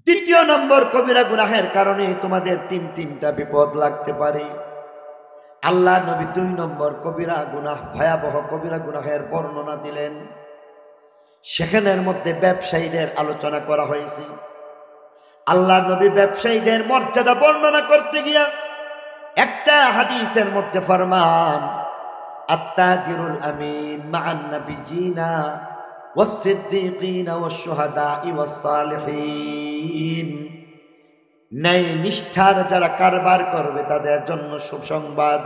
দ্বিতীয় নম্বর কবিরা গুনাহের কারণে তোমাদের তিনটা বিপদ লাগতে পারে। আল্লাহ নবী 2 নম্বর কবিরা গুনাহ, ভয়াবহ কবিরা গুনাহের বর্ণনা দিলেন। সেখানের মধ্যে ব্যবসায়ীদের আলোচনা করা হয়েছে। আল্লাহ নবী ব্যবসায়ীদের মর্যাদা বর্ণনা করতে গিয়া একটা হাদিসের মধ্যে ফরমান, আত্তাজিরুল আমিন মা'আন নাবিয়িনা ওয়াস-সিদ্দীকিনা ওয়াশ-শুহাদা'i ওয়াস-সালিহিন। ন্যায় নিষ্ঠার যারা কারবার করবে তাদের জন্য সুসংবাদ।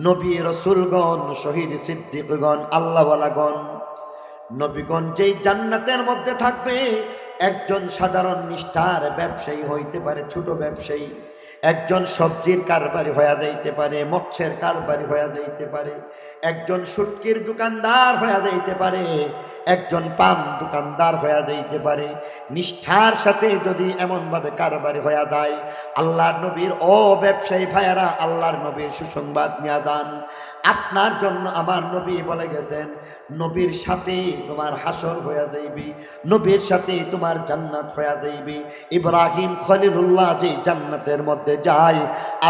নবী রাসূলগণ, শহীদ, সিদ্দীকগণ, আল্লাহওয়ালাগণ, নবীগণ যেই জান্নাতের মধ্যে থাকবে, একজন সাধারণ নিষ্ঠার ব্যবসায়ী হইতে পারে, ছোট ব্যবসায়ী, একজন সবজির কারবারি হয়ে যাইতে পারে, মৎস্যের কারবারি হয়ে যাইতে পারে, একজন শুটকির দোকানদার হয়ে যাইতে পারে, একজন পান দোকানদার হয়ে যাইতে পারে। নিষ্ঠার সাথে যদি এমনভাবে কারবারি হয়ে যায়, আল্লাহর নবীর ও ব্যবসায়ী ভাইয়ারা, আল্লাহর নবীর সুসংবাদ নিয়ে যান। আপনার জন্য আমার নবী বলে গেছেন, নবীর সাথে তোমার হাসর হয়ে যাইবে, নবীর সাথে তোমার জান্নাত হয়ে যাইবে। ইব্রাহিম খলিলুল্লাহ যে জান্নাতের মধ্যে যায়,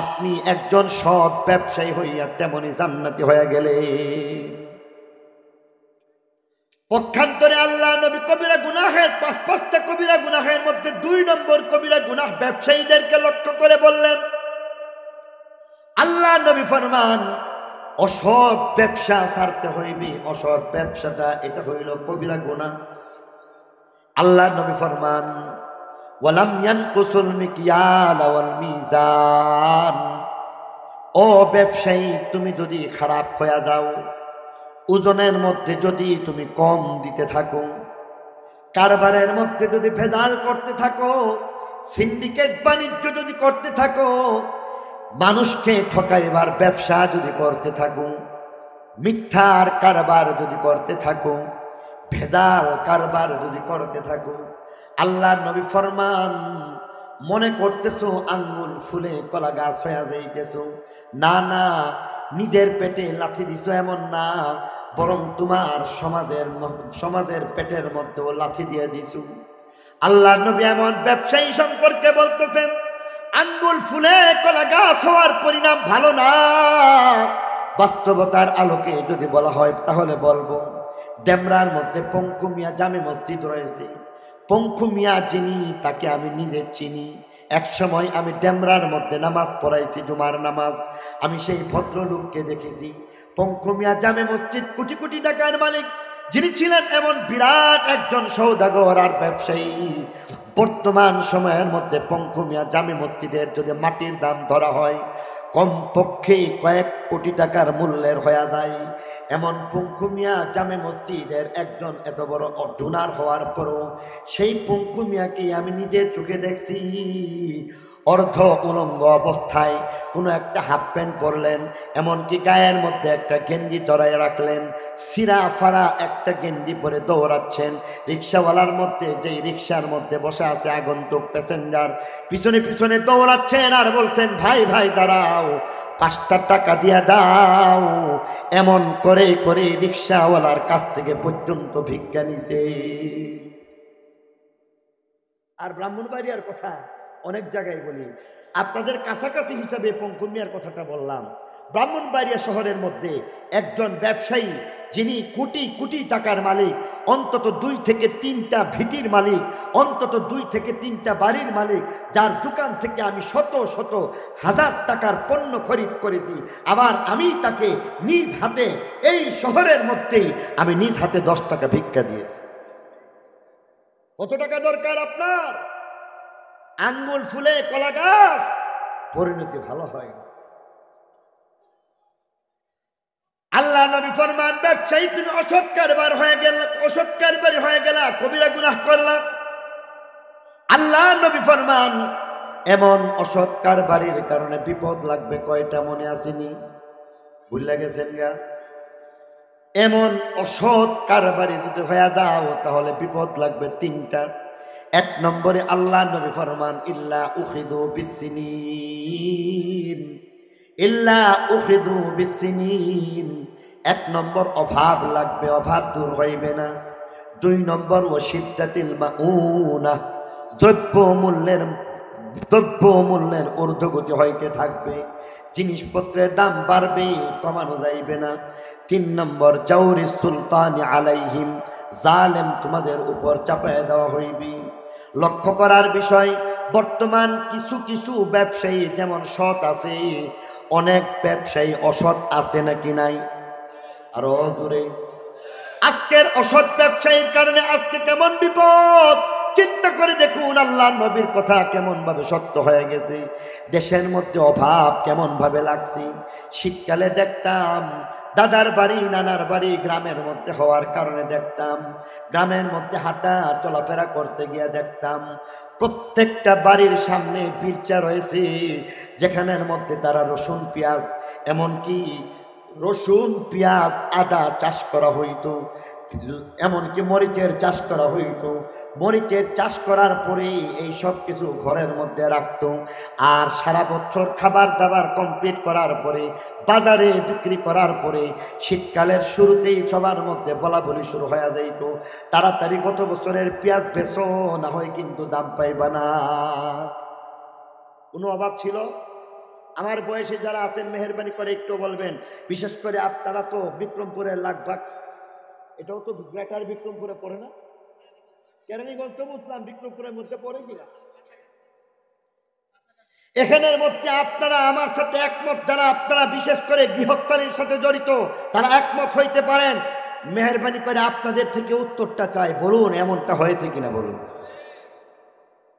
আপনি একজন সৎ ব্যবসায়ী হইয়া তেমনি জান্নাতি হয়ে গেলে। পক্ষান্তরে আল্লাহ নবী কবিরা গুনাহের 5টা কবিরা গুনাহের মধ্যে 2 নম্বর কবিরা গুনাহ ব্যবসায়ীদেরকে লক্ষ্য করে বললেন। আল্লাহ নবী ফরমান, অসৎ ব্যবসা ছাড়তে হইবে। অসৎ ব্যবসাটা এটা হইল কবিরা গুনাহ। আল্লাহ নবী ফরমান, ওয়ালাম ইয়ানকুসুল মিকয়াল ওয়াল মিজান। ও ব্যবসায়ী, তুমি যদি খারাপ হয়ে দাও, ওজনের মধ্যে যদি তুমি কম দিতে থাকো, কারবারের মধ্যে যদি ভেজাল করতে থাকো, সিন্ডিকেট বাণিজ্য যদি করতে থাকো, মানুষকে ঠকাইবার ব্যবসা যদি করতে থাকো, মিথ্যার কারবার যদি করতে থাকো, ভেজাল কারবার যদি করতে থাকো, আল্লাহর নবী ফরমান, মনে করতেছো আঙ্গুল ফুলে কলা গাছ হয়ে যাইতেছো। না না, নিজের পেটে লাথি দিছো এমন না, বরং তোমার সমাজের পেটের মধ্যেও লাথি দিয়ে দিছো। আল্লাহর নবী এমন ব্যবসায়ী সম্পর্কে বলতেছেন, আঙ্গুল ফুলে কলা গাছ হওয়ার পরিণাম ভালো না। বাস্তবতার আলোকে যদি বলা হয় তাহলে বলবো, ডেমরার মধ্যে পঙ্কু মিয়া জামে মসজিদ রয়েছে। পঙ্কু মিয়া যিনি, তাকে আমি নিজে চিনি। এক সময় আমি ডেমরার মধ্যে নামাজ পড়াইছি, জুমার নামাজ। আমি সেই ভদ্রলোককে দেখেছি। পঙ্কু মিয়া জামে মসজিদ, কোটি কোটি টাকার মালিক যিনি ছিলেন, এমন বিরাট একজন সৌদাগর আর ব্যবসায়ী। বর্তমান সময়ের মধ্যে পঙ্কু মিয়া জামে মসজিদের যদি মাটির দাম ধরা হয়, কমপক্ষে কয়েক কোটি টাকার মূল্যের হয়ে যায়। এমন পঙ্কু মিয়া জামে মসজিদের একজন এত বড় ডোনার হওয়ার পরও সেই পঙ্কু মিয়াকে আমি নিজের চোখে দেখছি অর্ধ উলঙ্গ অবস্থায় কোনো একটা হাফ প্যান্ট পরলেন, এমনকি গায়ের মধ্যে একটা গেঞ্জি চড়াই রাখলেন, সিরা ফারা একটা গেঞ্জি পরে দৌড়াচ্ছেন। রিক্সাওয়ালার মধ্যে, যেই রিক্সার মধ্যে বসে আছে আগন্তুক প্যাসেঞ্জার, পিছনে পিছনে দৌড়াচ্ছেন আর বলছেন, ভাই ভাই দাঁড়াও, 5টা টাকা দিয়া দাও। এমন করে করে রিক্সাওয়ালার কাছ থেকে পর্যন্ত ভিক্ষা নিছে। আর ব্রাহ্মণবাড়িয়ার কথা অনেক জায়গায় বলি, আপনাদের কাছাকাছি হিসাবে পঙ্কু মিয়ার কথাটা বললাম। ব্রাহ্মণবাড়িয়া শহরের মধ্যে একজন ব্যবসায়ী, যিনি কোটি কোটি টাকার মালিক, অন্তত 2 থেকে 3টা ভিটির মালিক, অন্তত 2 থেকে 3টা বাড়ির মালিক, যার দোকান থেকে আমি শত শত হাজার টাকার পণ্য খরিদ করেছি। আবার আমি তাকে নিজ হাতে, এই শহরের মধ্যেই আমি নিজ হাতে 10 টাকা ভিক্ষা দিয়েছি। কত টাকা দরকার আপনার? আঙ্গুল ফুলে কলা গাছ, পরিণতি ভালো হয় না। আল্লাহ নবী ফরমান, ব্যবসায়ী তুমি অসৎ কারবার হয়ে গেল, অসৎ কারবারি হয়ে গেলা, কবিরা গুনাহ করলাম। আল্লাহ নবী ফরমান, এমন অসৎ কারবারির কারণে বিপদ লাগবে কয়টা মনে আসেনি? ভুলে গেছেন গা? এমন অসৎ কারবারি যদি হয়ে দাও তাহলে বিপদ লাগবে 3টা। 1 নম্বরে আল্লাহ নবী ফরমান, ইল্লা উখিদু বিসসিনিন, ইল্লা উখিদু বিসসিনিন। 1 নম্বর অভাব লাগবে, অভাব দূর হইবে না। 2 নম্বর ওয়াশিদ্দাতিল মাউনা, দ্রব্য মূল্যের ঊর্ধ্বগতি হইতে থাকবে, জিনিসপত্রের দাম বাড়বে, কমানো যাইবে না। 3 নম্বর জাউরি সুলতানি আলাইহিম, জালেম তোমাদের উপর চাপায় দেওয়া হইবে। লক্ষ্য করার বিষয়, বর্তমান কিছু কিছু ব্যবসায়ী যেমন সৎ আছে, অনেক ব্যবসায়ী অসৎ আছে নাকি নাই? আরো জোরে। আজকের অসৎ ব্যবসায়ীর কারণে আজকে কেমন বিপদ চিন্তা করে দেখুন। আল্লাহ নবীর কথা কেমন ভাবে সত্য হয়ে গেছে। দেশের মধ্যে অভাব কেমন ভাবে লাগছে। শীতকালে দেখতাম দাদার বাড়ি নানার বাড়ি গ্রামের মধ্যে হওয়ার কারণে দেখতাম, গ্রামের মধ্যে হাঁটা চলাফেরা করতে গিয়ে দেখতাম প্রত্যেকটা বাড়ির সামনে বিরচা রয়েছে, যেখানের মধ্যে তারা রসুন পেঁয়াজ, এমনকি রসুন পেঁয়াজ আদা চাষ করা হইতো, এমনকি মরিচের চাষ করা হইতো। মরিচের চাষ করার পরে এই সব কিছু ঘরের মধ্যে রাখত, আর সারা বছর খাবার দাবার কমপ্লিট করার পরে বাজারে বিক্রি করার পরে শীতকালের শুরুতেই সবার মধ্যে বলা বলি শুরু হয়ে যাইত, তাড়াতাড়ি গত বছরের পেঁয়াজ বেচো, না হয় কিন্তু দাম পাইবা না। কোনো অভাব ছিল? আমার বয়সে যারা আছেন মেহেরবানি করে একটু বলবেন, বিশেষ করে আপনারা তো বিক্রমপুরের লাখবাগ, এটাও তো গ্রেটার বিক্রমপুরে পড়ে না? কেরানীগঞ্জ তো বুঝলাম বিক্রমপুরের মধ্যে পড়ে কিনা। এখানের মধ্যে আপনারা আমার সাথে একমত, যারা আপনারা বিশেষ করে গৃহস্থালীর সাথে জড়িত তারা একমত হইতে পারেন। মেহেরবানি করে আপনাদের থেকে উত্তরটা চাই, বলুন এমনটা হয়েছে কিনা বলুন।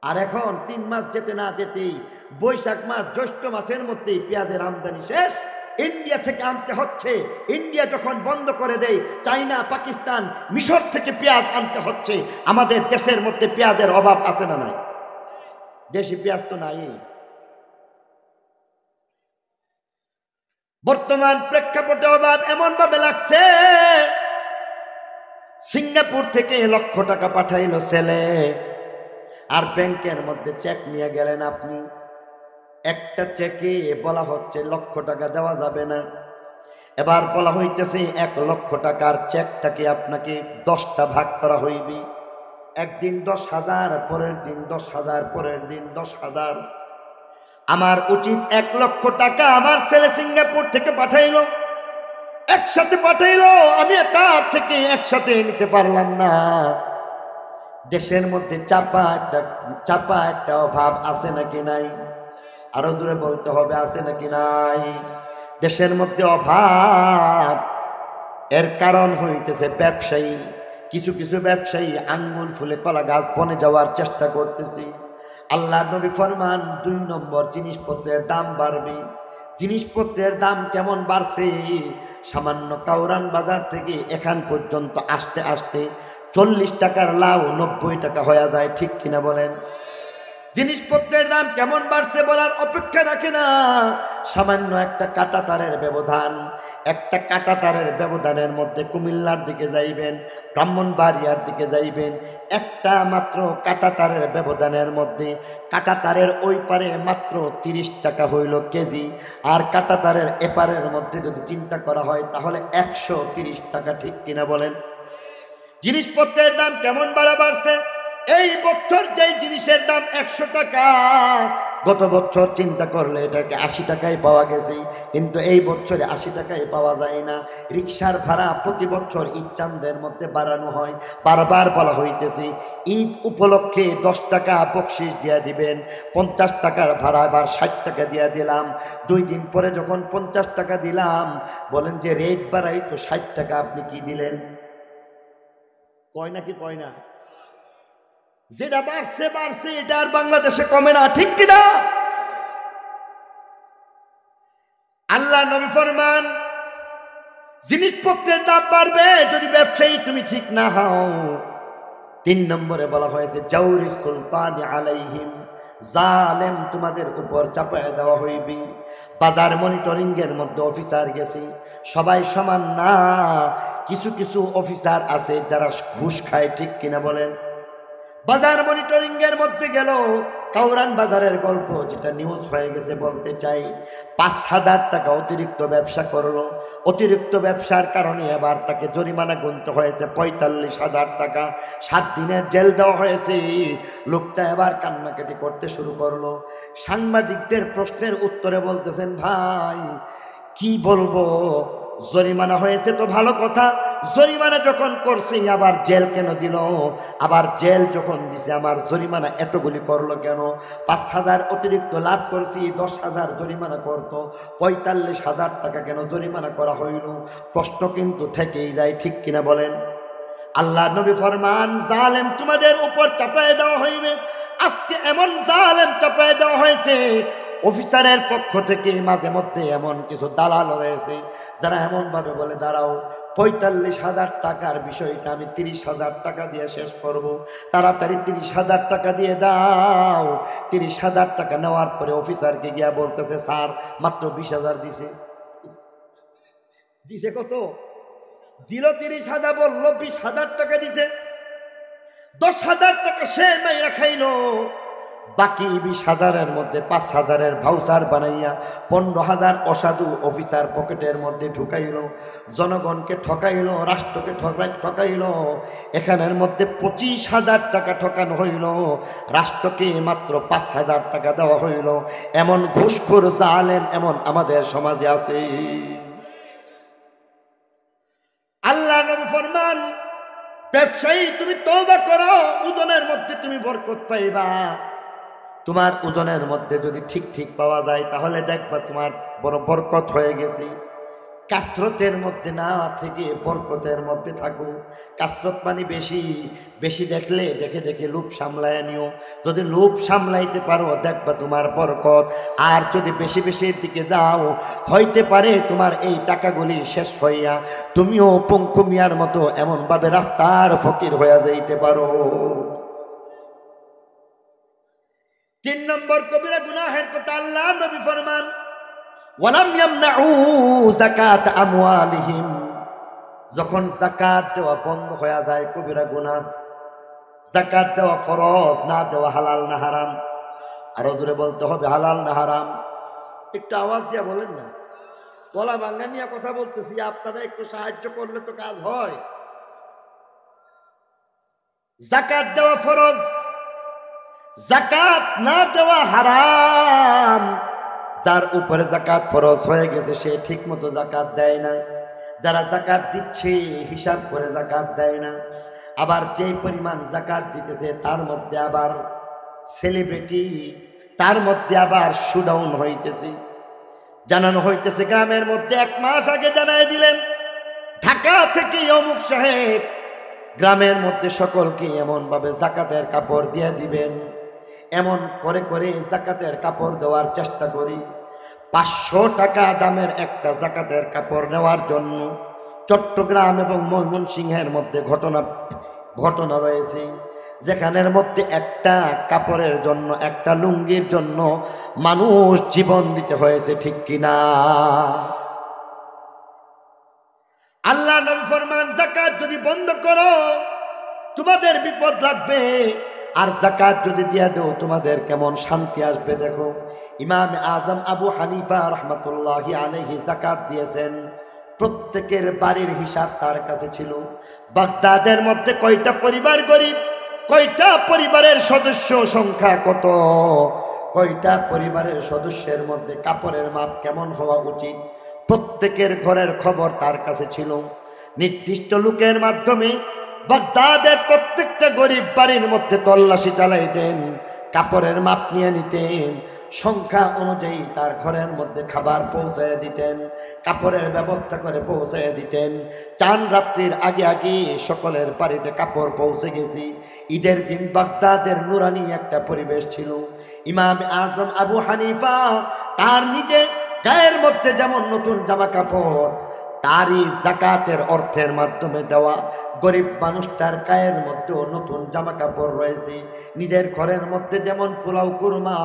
আর এখন 3 মাস যেতে না যেতেই বৈশাখ মাস জ্যৈষ্ঠ মাসের মধ্যেই পেঁয়াজের আমদানি শেষ, ইন্ডিয়া থেকে আনতে হচ্ছে। ইন্ডিয়া যখন বন্ধ করে দেয়, চাইনা, পাকিস্তান, মিশর থেকে পেঁয়াজ আনতে হচ্ছে। আমাদের দেশের মধ্যে পেঁয়াজের অভাব আছে না নাই? দেশি পেঁয়াজ তো নাই। বর্তমান প্রেক্ষাপটে অভাব এমন ভাবে লাগছে, সিঙ্গাপুর থেকে লক্ষ টাকা পাঠাইলো ছেলে, আর ব্যাংকের মধ্যে চেক নিয়ে গেলেন আপনি, একটা চেকে বলা হচ্ছে লক্ষ টাকা দেওয়া যাবে না। এবার বলা হইতেছে 1 লক্ষ টাকার চেকটাকে আপনাকে 10টা ভাগ করা হইবে, একদিন 10,000, পরের দিন 10,000, পরের দিন 10,000। আমার উচিত 1 লক্ষ টাকা আমার ছেলে সিঙ্গাপুর থেকে পাঠাইলো, একসাথে পাঠাইলো, আমি তার থেকে একসাথে নিতে পারলাম না। দেশের মধ্যে চাপা একটা অভাব আছে নাকি নাই? আরো দূরে বলতে হবে, আছে নাকি নাই? দেশের মধ্যে অভাব, এর কারণ হইতেছে ব্যবসায়ী। কিছু কিছু ব্যবসায়ী আঙ্গুল ফুলে কলা গাছ বনে যাওয়ার চেষ্টা করতেছে। আল্লাহ নবী ফরমান 2 নম্বর জিনিসপত্রের দাম বাড়বে। জিনিসপত্রের দাম কেমন বাড়ছে, সামান্য কাউরান বাজার থেকে এখান পর্যন্ত আসতে আসতে 40 টাকার লাউ 90 টাকা হয়ে যায়, ঠিক কিনা বলেন? জিনিসপত্রের দাম কেমন বাড়ছে বলার অপেক্ষা রাখে না। সামান্য একটা কাঁটা তারের ব্যবধান, একটা কাঁটা তারের ব্যবধানের মধ্যে কুমিল্লার দিকে যাইবেন, ব্রাহ্মণবাড়িয়ার দিকে যাইবেন, একটা মাত্র কাঁটা তারের ব্যবধানের মধ্যে কাঁটা তারের ওই পারে মাত্র 30 টাকা হইল কেজি, আর কাঁটা তারের এপারের মধ্যে যদি চিন্তা করা হয় তাহলে 130 টাকা, ঠিক কিনা বলেন? জিনিসপত্রের দাম কেমন বাড়ছে। এই বছর যেই জিনিসের দাম 100 টাকা, গত বছর চিন্তা করলে এটাকে 80 টাকায় পাওয়া গেছে, কিন্তু এই বছরে 80 টাকায় পাওয়া যায় না। রিক্সার ভাড়া প্রতি বছর ঈদ চাঁদের মধ্যে বাড়ানো হয়, বারবার বলা হইতেছে ঈদ উপলক্ষে 10 টাকা বকশিশ দিয়ে দিবেন, 50 টাকার ভাড়া এবার 60 টাকা দিয়ে দিলাম। 2 দিন পরে যখন 50 টাকা দিলাম, বলেন যে রেট বাড়াই তো 60 টাকা আপনি কি দিলেন? কয় নাকি কয় না? যেটা বাড়ছে বাড়ছে, এটা আর বাংলাদেশে কমে না, ঠিক কিনা? আল্লাহ নবী ফরমান জিনিসপত্রের দাম বাড়বে যদি ব্যবসায়ী তুমি ঠিক না হও। 3 নম্বরে বলা হয়েছে জাউরি সুলতানি আলাইহিম, জালেম তোমাদের উপর চাপায় দেওয়া হইবে। বাজার মনিটরিং এর মধ্যে অফিসার গেছে, সবাই সমান না। কিছু কিছু অফিসার আছে যারা ঘুষ খায়, ঠিক কিনা বলেন? বাজার মনিটরিং এর মধ্যে গেল, কাউরান বাজারের গল্প যেটা নিউজ হয়ে গেছে বলতে চাই, 5,000 টাকা অতিরিক্ত ব্যবসা করলো। অতিরিক্ত ব্যবসার কারণে এবার তাকে জরিমানা গুনতে হয়েছে 45,000 টাকা, 7 দিনের জেল দেওয়া হয়েছে। লোকটা এবার কান্নাকাটি করতে শুরু করলো। সাংবাদিকদের প্রশ্নের উত্তরে বলতেছেন, ভাই কি বলবো, জরিমানা হয়েছে তো ভালো কথা, জরিমানা যখন করছে আবার জেল কেন দিল? আবার জেল যখন দিছে আমার জরিমানা এতগুলি করলো কেন? 5,000 অতিরিক্ত লাভ করছি, 10,000 জরিমানা করতো, 45,000 টাকা কেন জরিমানা করা হইল? প্রশ্ন কিন্তু থেকেই যায়, ঠিক কিনা বলেন? আল্লাহ নবী ফরমান, জালেম তোমাদের উপর চাপায় দেওয়া হইবে। আজকে এমন জালেম চাপায় দেওয়া হয়েছে, অফিসারের পক্ষ থেকে মাঝে মধ্যে এমন কিছু দালাল রয়েছে যারা এমনভাবে বলে, দাঁড়াও 45,000 টাকার বিষয়টা আমি 30,000 টাকা দিয়ে শেষ করব, তাড়াতাড়ি 30,000 টাকা দিয়ে দাও। 30,000 টাকা নেওয়ার পরে অফিসারকে গিয়া বলতেছে, স্যার মাত্র 20,000 দিছে। দিছে কত? দিল 30,000, বললো 20,000 টাকা দিছে। 10,000 টাকা সে মাইরা খাইলো, বাকি 20,000-এর মধ্যে 5,000-এর ভাউচার বানাইয়া 15,000 অসাধু অফিসার পকেটের মধ্যে ঢুকাইল, জনগণকে ঠকাইল, রাষ্ট্রকে ঠকাইল। এখানের মধ্যে 25,000 টাকা ঠকানো হইল, রাষ্ট্রকে মাত্র 5,000 টাকা দেওয়া হইল। এমন ঘুষখোর জালেম এমন আমাদের সমাজে আছে। আল্লাহ নবী ফরমান, ব্যবসায়ী তুমি তওবা করো, ওজনের মধ্যে তুমি বরকত পাইবা। তোমার ওজনের মধ্যে যদি ঠিক ঠিক পাওয়া যায় তাহলে দেখবা তোমার বড় বরকত হয়ে গেছে। কাসরতের মধ্যে না থেকে বরকতের মধ্যে থাকো। কাসরত মানে বেশি বেশি দেখলে দেখে দেখে লোভ সামলায় নিও। যদি লোভ সামলাইতে পারো দেখবা তোমার বরকত। আর যদি বেশি বেশির দিকে যাও, হইতে পারে তোমার এই টাকাগুলি শেষ হইয়া তুমিও পঙ্কু মিয়ার মতো এমনভাবে রাস্তার ফকির হইয়া যাইতে পারো। 3 নম্বর কবিরা গুনাহের কথা আল্লাহ নবী ফরমান, ওয়ালাম ইয়ামনাউ যাকাত আমওয়ালিহিম। যখন যাকাত দেওয়া বন্ধ হয়ে যায় কবিরা গুনাহ। যাকাত দেওয়া ফরজ, না দেওয়া হালাল না হারাম? আরো জোরে বলতে হবে, হালাল না হারাম? একটু আওয়াজ দিয়ে বলেন না, গলা ভাঙা নিয়ে কথা বলতেছি, আপনারা একটু সাহায্য করলে তো কাজ হয়। যাকাত দেওয়া ফরজ, যাকাত না দেওয়া হারাম। যার উপরে যাকাত ফরজ হয়ে গেছে সে ঠিক মতো যাকাত দেয় না। যারা যাকাত দিচ্ছে হিসাব করে যাকাত দেয় না। আবার যেই পরিমাণ যাকাত দিতেছে তার মধ্যে আবার সেলিব্রিটি, তার মধ্যে আবার শুডাউন হইতেছে। জানানো হইতেছে, গ্রামের মধ্যে 1 মাস আগে জানাই দিলেন ঢাকা থেকে অমুক সাহেব গ্রামের মধ্যে সকলকে এমনভাবে যাকাতের কাপড় দিয়ে দিবেন। এমন করে করে যাকাতের কাপড় দেওয়ার চেষ্টা করি। 500 টাকা দামের একটা যাকাতের কাপড় নেওয়ার জন্য চট্টগ্রাম এবং ময়মনসিংহের মধ্যে ঘটনা রয়েছে, যেখানের মধ্যে একটা কাপড়ের জন্য, একটা লুঙ্গির জন্য মানুষ জীবন দিতে হয়েছে, ঠিক কিনা? আল্লাহ নবী ফরমান, যাকাত যদি বন্ধ করো তোমাদের বিপদ লাগবে, আর যাকাত যদি দিয়া দেও তোমাদের কেমন শান্তি আসবে। দেখো, ইমাম আজম আবু হানিফা রাহমাতুল্লাহি আলাইহি যাকাত দিয়েছেন। প্রত্যেকের বাড়ির হিসাব তার কাছে ছিল। বাগদাদের মধ্যে কয়টা পরিবার গরিব, কয়টা পরিবারের সদস্য সংখ্যা কত, কয়টা পরিবারের সদস্যের মধ্যে কাপড়ের মাপ কেমন হওয়া উচিত, প্রত্যেকের ঘরের খবর তার কাছে ছিল। নির্দিষ্ট লোকের মাধ্যমে বাগদাদের প্রত্যেকটা গরিব বাড়ির মধ্যে তল্লাশি চালাইতেন, কাপড়ের মাপ নিয়ে নিতেন, সংখ্যা অনুযায়ী তার ঘরের মধ্যে খাবার পৌঁছায় দিতেন, কাপড়ের ব্যবস্থা করে পৌঁছায় দিতেন। চাঁদ রাত্রির আগে আগে সকলের বাড়িতে কাপড় পৌঁছে গেছি। ঈদের দিন বাগদাদের নুরানি একটা পরিবেশ ছিল। ইমাম আজম আবু হানিফা তার নিজে গায়ের মধ্যে যেমন নতুন জামা কাপড়, তারই যাকাতের অর্থের মাধ্যমে দেওয়া গরিব মানুষটার গায়ের মধ্যেও নতুন জামা কাপড় রয়েছে। নিজের ঘরের মধ্যে যেমন পোলাও কুরমা,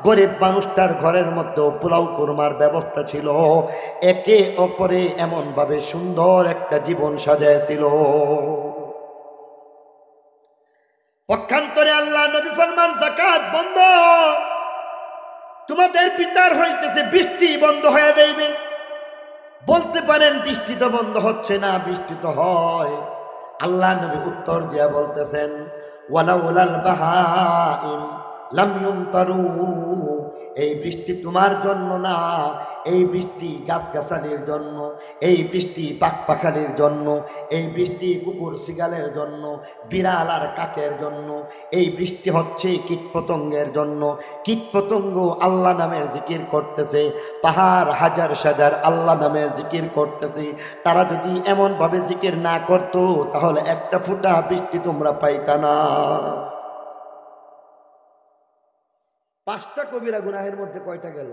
গরিব মানুষটার ঘরের মধ্যেও পোলাও কুরমার ব্যবস্থা ছিল। একে অপরে এমনভাবে সুন্দর একটা জীবন সাজাইছিল। পক্ষান্তরে আল্লাহ নবী ফরমান যাকাত বন্ধ, তোমাদের বিচার হইতেছে বৃষ্টি বন্ধ হয়ে যাইবে। বলতে পারেন বৃষ্টি তো বন্ধ হচ্ছে না, বৃষ্টি তো হয়। আল্লাহ নবী উত্তর দিয়া বলতেছেন ওয়ালাউলাল বাহাইম লাম ইউমতারু, এই বৃষ্টি তোমার জন্য না, এই বৃষ্টি গাছগাছালির জন্য, এই বৃষ্টি পাখপাখালির জন্য, এই বৃষ্টি কুকুর শিগালের জন্য, বিড়াল আর কাকের জন্য, এই বৃষ্টি হচ্ছে কীটপতঙ্গের জন্য। কীটপতঙ্গ আল্লাহ নামের জিকির করতেছে, পাহাড় হাজার সাজার আল্লাহ নামের জিকির করতেছে। তারা যদি এমনভাবে জিকির না করতো তাহলে একটা ফুটা বৃষ্টি তোমরা পাইতা না। 5টা কবিরা গুনাহের মধ্যে কয়টা গেল?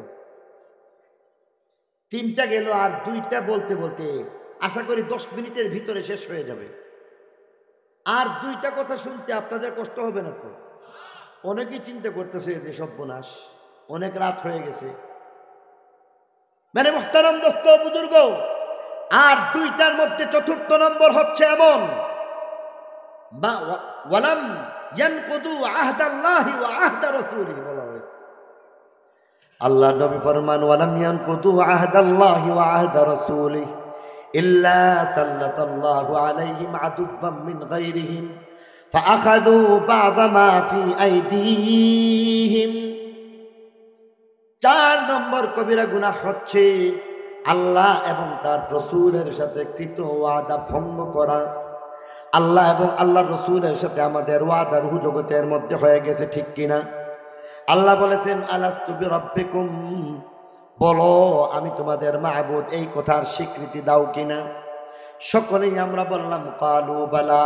3টা গেল, আর 2টা বলতে বলতে আশা করি 10 মিনিটের ভিতরে শেষ হয়ে যাবে। আর 2টা কথা শুনতে আপনাদের কষ্ট হবে না তো? অনেকেই চিন্তা করতেছে যে সর্বনাশ, অনেক রাত হয়ে গেছে। মানে মুহতারাম দোস্ত বুজুর্গ, আর 2টার মধ্যে 4র্থ নম্বর হচ্ছে এমন ওয়ালাম ইয়ানকুদু আহদাল্লাহি ওয়া আহদা রাসূলিহি বলা হয়েছে। আল্লাহ নবী ফরমান ওয়ালাম ইয়ানকুদু আহদাল্লাহি ওয়া আহদা রাসূলিহি ইল্লা সাল্লাতাল্লাহু আলাইহিম আদুব্বাম মিন গায়রিহিম ফাআখাযু বা'দা মা ফি আইদিহিম। 4 নম্বর কবিরা গুনাহ হচ্ছে আল্লাহ এবং তার রাসূলের সাথে কৃত ওয়াদা ভঙ্গ করা। আল্লাহ এবং আল্লাহ রসুলের সাথে আমাদের ওয়াদা রূহ জগতের মধ্যে হয়ে গেছে, ঠিক কিনা? আল্লাহ বলেছেন আলাস্তু বিরাব্বিকুম, বলো আমি তোমাদের মাবুদ, এই কথার স্বীকৃতি দাও কিনা? সকলেই আমরা বললাম কালু বালা।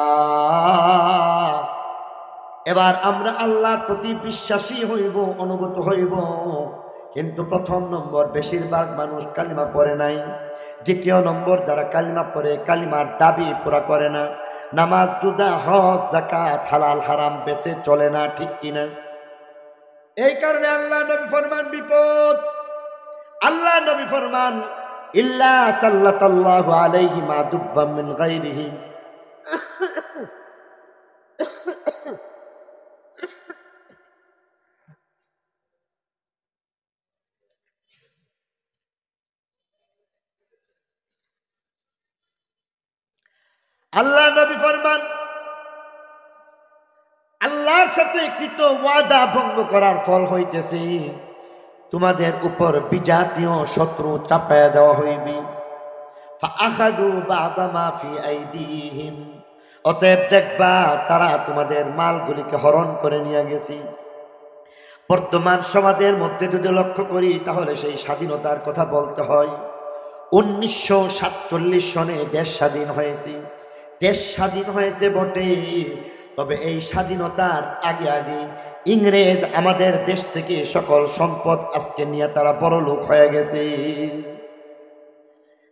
এবার আমরা আল্লাহর প্রতি বিশ্বাসী হইব, অনুগত হইব। কিন্তু 1ম নম্বর বেশিরভাগ মানুষ কালিমা পড়ে নাই। 2য় নম্বর যারা কালিমা পড়ে কালিমার দাবি পুরা করে না। নামাজ রোজা হজ যাকাত হালাল হারাম বেঁচে চলে না, ঠিক কিনা? এই কারণে আল্লাহ নবী ফরমান বিপদ। আল্লাহ নবী ফরমান ইল্লা সাল্লাতাল্লাহু আলাইহি মাদুব্বাম মিন গায়রিহি। আল্লাহ নবী ফরমান আল্লাহর সাথে কৃত ওয়াদা ভঙ্গ করার ফল হইতেছে তোমাদের উপর বিজাতীয় শত্রু চাপায়া দেওয়া হইবে। ফাআখাযু বা'দা মা ফি আইদিহিম, অতএব দেখবা তারা তোমাদের মালগুলিকে হরণ করে নিয়ে গেছে। বর্তমান সমাজের মধ্যে যদি লক্ষ্য করি তাহলে সেই স্বাধীনতার কথা বলতে হয়। 1947 সনে দেশ স্বাধীন হয়েছে। দেশ স্বাধীন হয়েছে বটে, তবে এই স্বাধীনতার আগে আগে ইংরেজ আমাদের দেশ থেকে সকল সম্পদ আজকে নিয়ে তারা বড় লোক হয়ে গেছে।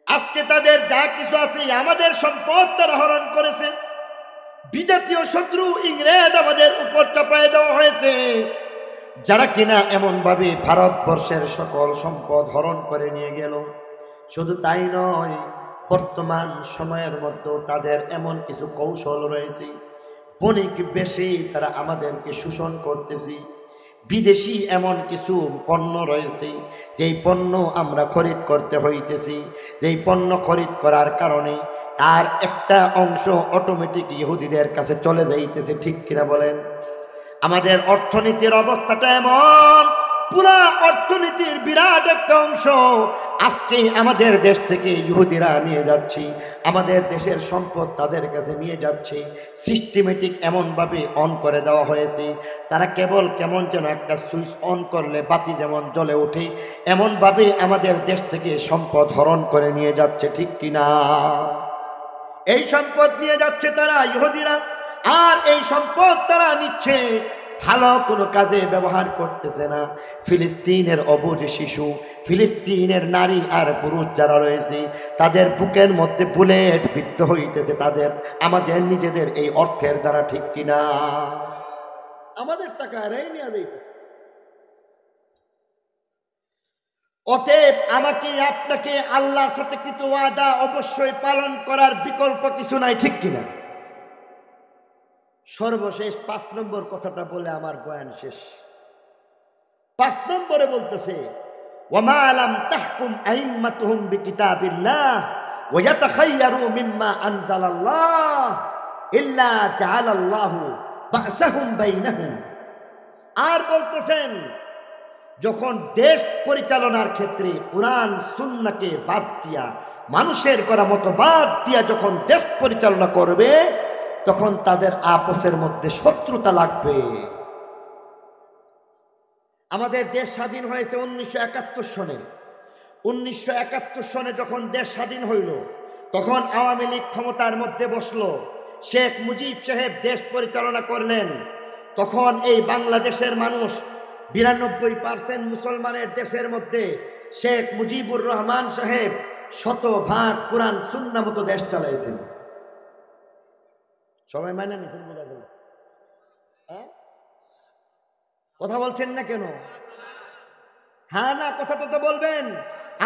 আজকে তাদের যা কিছু আছে আমাদের সম্পদ তারা হরণ করেছে। বিজাতীয় শত্রু ইংরেজ আমাদের উপর চাপায় দেওয়া হয়েছে, যারা কিনা এমনভাবে ভারতবর্ষের সকল সম্পদ হরণ করে নিয়ে গেল। শুধু তাই নয়, বর্তমান সময়ের মধ্যে তাদের এমন কিছু কৌশল রয়েছে, বণিক বেশি তারা আমাদেরকে শোষণ করতেছি। বিদেশি এমন কিছু পণ্য রয়েছে যেই পণ্য আমরা খরিদ করতে হইতেছি, যেই পণ্য খরিদ করার কারণে তার একটা অংশ অটোমেটিক ইহুদিদের কাছে চলে যাইতেছে, ঠিক কিনা বলেন? আমাদের অর্থনীতির অবস্থাটা এমন, পুরা অর্থনীতির বিরাট একটা অংশ আজকে আমাদের দেশ থেকে ইহুদিরা নিয়ে যাচ্ছে। আমাদের দেশের সম্পদ তাদের কাছে নিয়ে যাচ্ছে। সিস্টেমেটিক এমনভাবে অন করে দেওয়া হয়েছে, তারা কেবল কেমন যেন একটা সুইচ অন করলে বাতি যেমন জ্বলে ওঠে, এমনভাবে আমাদের দেশ থেকে সম্পদ হরণ করে নিয়ে যাচ্ছে, ঠিক কিনা? এই সম্পদ নিয়ে যাচ্ছে তারা ইহুদিরা, আর এই সম্পদ তারা নিচ্ছে, ভালো কোনো কাজে ব্যবহার করতেছে না। ফিলিস্তিনের অবুঝ শিশু, ফিলিস্তিনের নারী আর পুরুষ যারা রয়েছে তাদের বুকের মধ্যে বুলেট বিদ্ধ হইতেছে তাদের আমাদের নিজেদের এই অর্থের দ্বারা, ঠিক কিনা? আমাদের টাকা এরাই নিয়ে যাইতেছে। অতএব আমাকে আপনাকে আল্লাহর সাথে কৃত ওয়াদা অবশ্যই পালন করার বিকল্প কিছু নাই, ঠিক কিনা? সর্বশেষ ৫ নম্বর কথাটা বলে আমার বয়ান শেষ। ৫ নম্বরে বলতেছে, ওয়ামা লাম তাহকুম আইম্মাতুহুম বিকিতাবিল্লাহ ওয়া ইয়াতাখায়্যারু মিম্মা আনজালাল্লাহ ইল্লা জাআলাল্লাহু বা'সাহুম বাইনাহুম। আর বলতেছেন, যখন দেশ পরিচালনার ক্ষেত্রে কুরআন সুন্নাহকে বাদ দিয়া, মানুষের করা মতো বাদ দিয়া যখন দেশ পরিচালনা করবে, তখন তাদের আপসের মধ্যে শত্রুতা লাগবে। আমাদের দেশ স্বাধীন হয়েছে 1971 সনে। 1971 সনে যখন দেশ স্বাধীন হইল, তখন আওয়ামী লীগ ক্ষমতার মধ্যে বসলো। শেখ মুজিব সাহেব দেশ পরিচালনা করলেন। তখন এই বাংলাদেশের মানুষ 92% মুসলমানের দেশের মধ্যে শেখ মুজিবুর রহমান সাহেব 100% কুরআন সুন্নাহ মতো দেশ চালাইছেন। সবাই মানে নিছেন? বোঝা গেল? কথা বলছেন না কেন? হ্যাঁ না কথাটা তো বলবেন।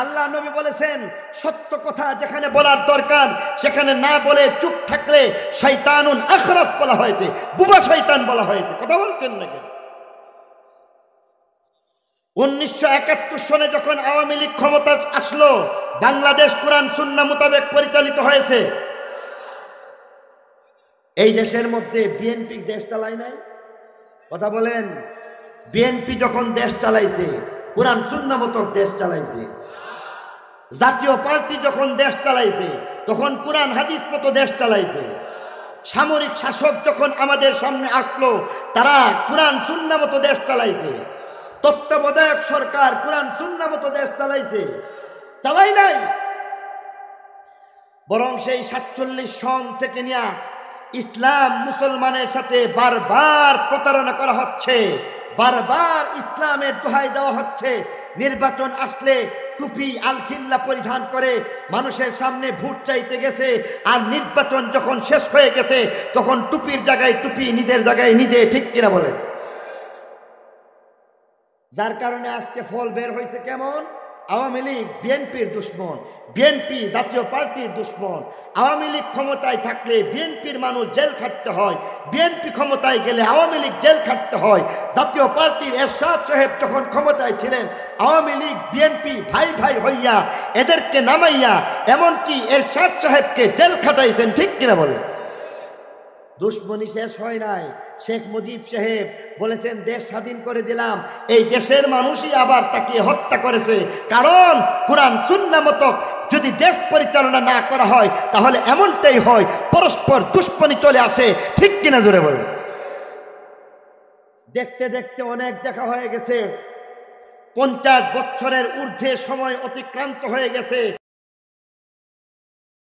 আল্লাহ নবী বলেছেন, সত্য কথা যেখানে বলার দরকার সেখানে না বলে চুপ থাকলে শয়তানুন আখরাস বলা হয়েছে, বুবা শয়তান বলা হয়েছে। কথা বলছেন না কেন? 1971 সনে যখন আওয়ামী লীগ ক্ষমতা আসলো, বাংলাদেশ কুরআন সুন্নাহ মোতাবেক পরিচালিত হয়েছে। এই দেশের মধ্যে বিএনপি দেশ চালায় নাই? কথা বলেন। বিএনপি যখন দেশ চালাইছে, কুরআন সুন্নাহ মতো দেশ চালাইছে। জাতীয় পার্টি যখন দেশ চালাইছে, তখন কুরআন হাদিস মতো দেশ চালাইছে। সামরিক শাসক যখন আমাদের সামনে আসলো, তারা কুরআন সুন্নাহ মতো দেশ চালাইছে। তত্ত্বাবধায়ক সরকার কুরআন সুন্নাহ মতো দেশ চালাইছে? চালাই নাই। বরং সেই 47 সন থেকে নিয়ে ইসলাম মুসলমানের সাথে বারবার প্রতারণা করা হচ্ছে, বারবার ইসলামের দোহাই দেওয়া হচ্ছে। নির্বাচন আসলে টুপি আলখিল্লা পরিধান করে মানুষের সামনে ভোট চাইতে গেছে, আর নির্বাচন যখন শেষ হয়ে গেছে তখন টুপির জায়গায় টুপি, নিজের জায়গায় নিজে। ঠিক কিনা বলে? যার কারণে আজকে ফল বের হয়েছে কেমন? আওয়ামী লীগ বিএনপির দুশ্মন, বিএনপি জাতীয় পার্টির দুশ্মন। আওয়ামী লীগ ক্ষমতায় থাকলে বিএনপির মানুষ জেল খাটতে হয়, বিএনপি ক্ষমতায় গেলে আওয়ামী লীগ জেল খাটতে হয়। জাতীয় পার্টির এরশাদ সাহেব যখন ক্ষমতায় ছিলেন, আওয়ামী লীগ বিএনপি ভাই ভাই হইয়া এদেরকে নামাইয়া এমনকি এরশাদ সাহেবকে জেল খাটাইছেন। ঠিক কিনা বলে? দুশ্মনী শেষ হয় নাই। শেখ মুজিব সাহেব বলেছেন, দেশ স্বাধীন করে দিলাম, এই দেশের মানুষই আবার তাকে হত্যা করেছে। কারণ কুরআন সুন্নাহ মতো যদি দেশ পরিচালনা না করা হয়, তাহলে এমনটাই হয়, পরস্পর দুশ্মনী চলে আসে। ঠিক কিনা জোরে বলে? দেখতে দেখতে অনেক দেখা হয়ে গেছে। 50 বছরের ঊর্ধ্বে সময় অতিক্রান্ত হয়ে গেছে।